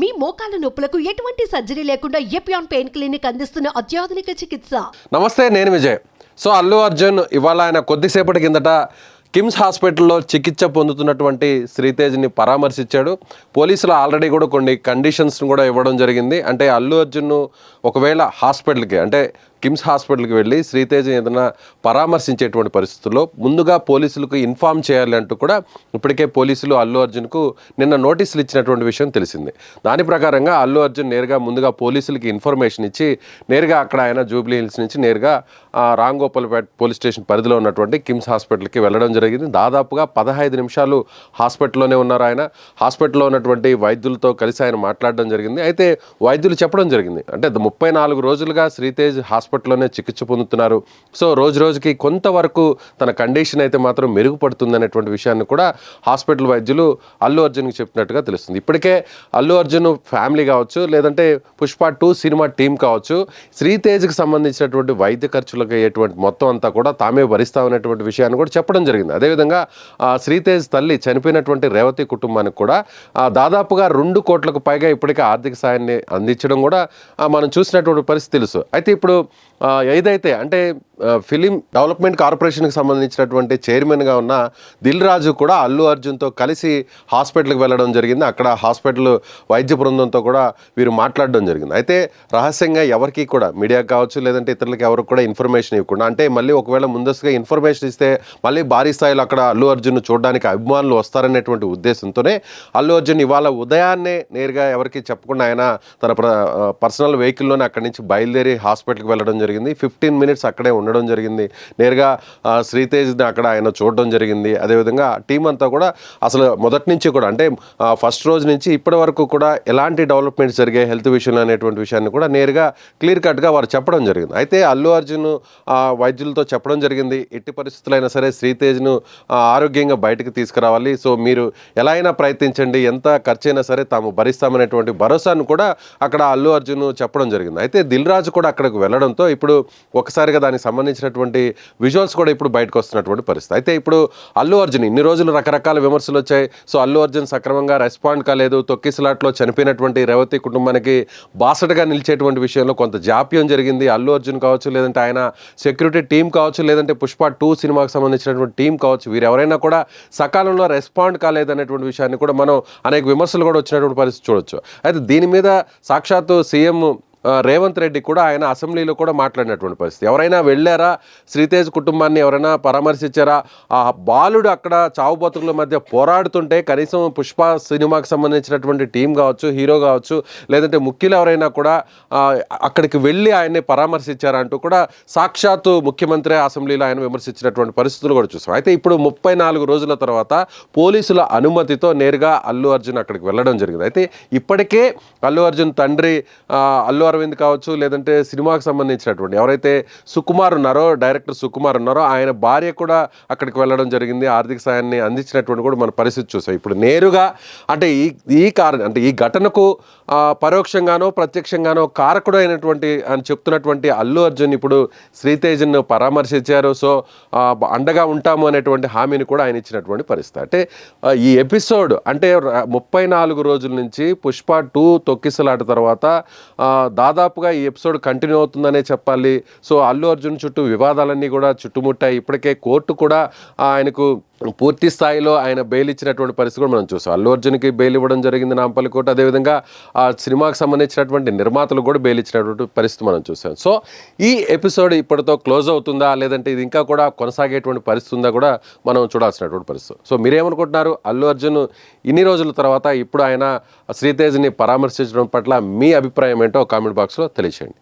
మీ మోకాల నొప్పులకు ఎటువంటి సర్జరీ లేకుండా ఎపియాన్ పెయిన్ క్లినిక్ అందిస్తున్న అత్యాధునిక చికిత్స. నమస్తే, నేను విజయ్. సో అల్లు అర్జున్ ఇవాళ ఆయన కొద్దిసేపటి కిందట కిమ్స్ హాస్పిటల్లో చికిత్స పొందుతున్నటువంటి శ్రీతేజ్ని పరామర్శించాడు. పోలీసులు ఆల్రెడీ కూడా కొన్ని కండిషన్స్ను కూడా ఇవ్వడం జరిగింది. అంటే అల్లు అర్జున్ను ఒకవేళ హాస్పిటల్కి అంటే కిమ్స్ హాస్పిటల్కి వెళ్ళి శ్రీతేజ్ని ఏదైనా పరామర్శించేటువంటి పరిస్థితుల్లో ముందుగా పోలీసులకు ఇన్ఫామ్ చేయాలి అంటూ కూడా ఇప్పటికే పోలీసులు అల్లు అర్జున్కు నిన్న నోటీసులు ఇచ్చినటువంటి విషయం తెలిసింది. దాని ప్రకారంగా అల్లు అర్జున్ నేరుగా ముందుగా పోలీసులకి ఇన్ఫర్మేషన్ ఇచ్చి నేరుగా అక్కడ ఆయన జూబ్లీ హిల్స్ నుంచి నేరుగా రాంగోపాల్పేట పోలీస్ స్టేషన్ పరిధిలో ఉన్నటువంటి కిమ్స్ హాస్పిటల్కి వెళ్ళడం జరిగింది. దాదాపుగా 15 నిమిషాలు హాస్పిటల్లోనే ఉన్నారు ఆయన. హాస్పిటల్లో ఉన్నటువంటి వైద్యులతో కలిసి ఆయన మాట్లాడడం జరిగింది. అయితే వైద్యులు చెప్పడం జరిగింది, అంటే 34 రోజులుగా శ్రీతేజ్ హాస్పిటల్లోనే చికిత్స పొందుతున్నారు. సో రోజు రోజుకి కొంతవరకు తన కండిషన్ అయితే మాత్రం మెరుగుపడుతుంది అనేటువంటి విషయాన్ని కూడా హాస్పిటల్ వైద్యులు అల్లు అర్జున్కి చెప్పినట్టుగా తెలుస్తుంది. ఇప్పటికే అల్లు అర్జున్ ఫ్యామిలీ కావచ్చు, లేదంటే పుష్ప 2 సినిమా టీం కావచ్చు, శ్రీతేజ్కి సంబంధించినటువంటి వైద్య ఖర్చులకు అయ్యేటువంటి మొత్తం అంతా కూడా తామే భరిస్తామనేటువంటి విషయాన్ని కూడా చెప్పడం జరిగింది. అదేవిధంగా శ్రీతేజ్ తల్లి చనిపోయినటువంటి రేవతి కుటుంబానికి కూడా దాదాపుగా 2 కోట్లకు పైగా ఇప్పటికే ఆర్థిక సాయాన్ని అందించడం కూడా మనం చూసినటువంటి పరిస్థితి తెలుసు. అయితే ఇప్పుడు ఏదైతే అంటే ఫిలిం డెవలప్మెంట్ కార్పొరేషన్కి సంబంధించినటువంటి చైర్మన్గా ఉన్న దిల్ రాజు కూడా అల్లు అర్జున్తో కలిసి హాస్పిటల్కి వెళ్ళడం జరిగింది. అక్కడ హాస్పిటల్ వైద్య బృందంతో కూడా వీరు మాట్లాడడం జరిగింది. అయితే రహస్యంగా ఎవరికి కూడా మీడియాకి కావచ్చు, లేదంటే ఇతరులకు ఎవరికి కూడా ఇన్ఫర్మేషన్ ఇవ్వకుండా, అంటే మళ్ళీ ఒకవేళ ముందస్తుగా ఇన్ఫర్మేషన్ ఇస్తే మళ్ళీ భారీ స్థాయిలో అక్కడ అల్లు అర్జున్ చూడడానికి అభిమానులు వస్తారనేటువంటి ఉద్దేశంతోనే అల్లు అర్జున్ ఇవాళ ఉదయాన్నే నేరుగా ఎవరికి చెప్పకుండా ఆయన తన పర్సనల్ వెహికల్లోనే అక్కడి నుంచి బయలుదేరి హాస్పిటల్కి వెళ్ళడం జరిగింది. 15 మినిట్స్ అక్కడే ఉండడం జరిగింది. నేరుగా శ్రీతేజ్ని అక్కడ ఆయన చూడడం జరిగింది. అదేవిధంగా టీం అంతా కూడా అసలు మొదటి నుంచి కూడా అంటే ఫస్ట్ రోజు నుంచి ఇప్పటి వరకు కూడా ఎలాంటి డెవలప్మెంట్స్ జరిగాయి హెల్త్ విషయంలో అనేటువంటి విషయాన్ని కూడా నేరుగా క్లియర్ కట్గా వారు చెప్పడం జరిగింది. అయితే అల్లు అర్జున్ వైద్యులతో చెప్పడం జరిగింది, ఎట్టి పరిస్థితులైనా సరే శ్రీతేజ్ను ఆరోగ్యంగా బయటకు తీసుకురావాలి, సో మీరు ఎలా అయినా ప్రయత్నించండి, ఎంత ఖర్చు అయినా సరే తాము భరిస్తామనేటువంటి భరోసాను కూడా అక్కడ అల్లు అర్జున్ చెప్పడం జరిగింది. అయితే దిల్ రాజు కూడా అక్కడికి వెళ్ళడంతో ఇప్పుడు ఒకసారిగా దానికి సంబంధించినటువంటి విజువల్స్ కూడా ఇప్పుడు బయటకు వస్తున్నటువంటి పరిస్థితి. అయితే ఇప్పుడు అల్లు అర్జున్ ఇన్ని రోజులు రకరకాల విమర్శలు వచ్చాయి. సో అల్లు అర్జున్ సక్రమంగా రెస్పాండ్ కాలేదు, తొక్కిసలాట్లో చనిపోయినటువంటి రేవతి కుటుంబానికి బాసటగా నిలిచేటువంటి విషయంలో కొంత జాప్యం జరిగింది. అల్లు అర్జున్ కావచ్చు, లేదంటే ఆయన సెక్యూరిటీ టీం కావచ్చు, లేదంటే పుష్ప 2 సినిమాకి సంబంధించినటువంటి టీం కావచ్చు, వీరెవరైనా కూడా సకాలంలో రెస్పాండ్ కాలేదనేటువంటి విషయాన్ని కూడా మనం అనేక విమర్శలు కూడా వచ్చినటువంటి పరిస్థితి చూడొచ్చు. అయితే దీని మీద సాక్షాత్తు సీఎం రేవంత్ రెడ్డి కూడా ఆయన అసెంబ్లీలో కూడా మాట్లాడినటువంటి పరిస్థితి. ఎవరైనా వెళ్ళారా, శ్రీతేజ్ కుటుంబాన్ని ఎవరైనా పరామర్శించారా, ఆ బాలుడు అక్కడ చావు బతుకుల మధ్య పోరాడుతుంటే కనీసం పుష్ప సినిమాకి సంబంధించినటువంటి టీం కావచ్చు, హీరో కావచ్చు, లేదంటే ముఖ్యులు ఎవరైనా కూడా అక్కడికి వెళ్ళి ఆయన్ని పరామర్శించారా అంటూ కూడా సాక్షాత్తు ముఖ్యమంత్రి అసెంబ్లీలో ఆయన విమర్శించినటువంటి పరిస్థితులు కూడా చూసాం. అయితే ఇప్పుడు 34 రోజుల తర్వాత పోలీసుల అనుమతితో నేరుగా అల్లు అర్జున్ అక్కడికి వెళ్ళడం జరిగింది. అయితే ఇప్పటికే అల్లు అర్జున్ తండ్రి అల్లు అరవింద్ కావచ్చు, లేదంటే సినిమాకి సంబంధించినటువంటి ఎవరైతే సుకుమార్ ఉన్నారో, డైరెక్టర్ సుకుమార్ ఉన్నారో, ఆయన భార్య కూడా అక్కడికి వెళ్ళడం జరిగింది. ఆర్థిక సాయాన్ని అందించినటువంటి కూడా మన పరిస్థితి చూసాం. ఇప్పుడు నేరుగా అంటే ఈ ఘటనకు పరోక్షంగానో ప్రత్యక్షంగానో కారకుడు అయినటువంటి అని చెప్తున్నటువంటి అల్లు అర్జున్ ఇప్పుడు శ్రీతేజ్ను పరామర్శించారు. సో అండగా ఉంటాము అనేటువంటి హామీని కూడా ఆయన ఇచ్చినటువంటి పరిస్థితి. అంటే ఈ ఎపిసోడ్ అంటే 34 రోజుల నుంచి పుష్ప 2 తొక్కిసలాట తర్వాత దాదాపుగా ఈ ఎపిసోడ్ కంటిన్యూ అవుతుందనే చెప్పాలి. సో అల్లు అర్జున్ చుట్టూ వివాదాలన్నీ కూడా చుట్టుముట్టాయి. ఇప్పటికే కోర్టు కూడా ఆయనకు పూర్తి స్థాయిలో ఆయన బెయిల్ ఇచ్చినటువంటి పరిస్థితి కూడా మనం చూసాం. అల్లు అర్జున్కి బెయిల్ ఇవ్వడం జరిగింది నాంపల్లి కోర్టు. అదేవిధంగా ఆ సినిమాకి సంబంధించినటువంటి నిర్మాతలు కూడా బెయిల్ ఇచ్చినటువంటి పరిస్థితి మనం చూసాం. సో ఈ ఎపిసోడ్ ఇప్పటితో క్లోజ్ అవుతుందా, లేదంటే ఇది ఇంకా కూడా కొనసాగేటువంటి పరిస్థితి ఉందా కూడా మనం చూడాల్సినటువంటి పరిస్థితి. సో మీరేమనుకుంటున్నారు? అల్లు అర్జున్ ఇన్ని రోజుల తర్వాత ఇప్పుడు ఆయన శ్రీతేజ్ని పరామర్శించడం పట్ల మీ అభిప్రాయం ఏంటో కామెంట్ బాక్స్లో తెలియచేయండి.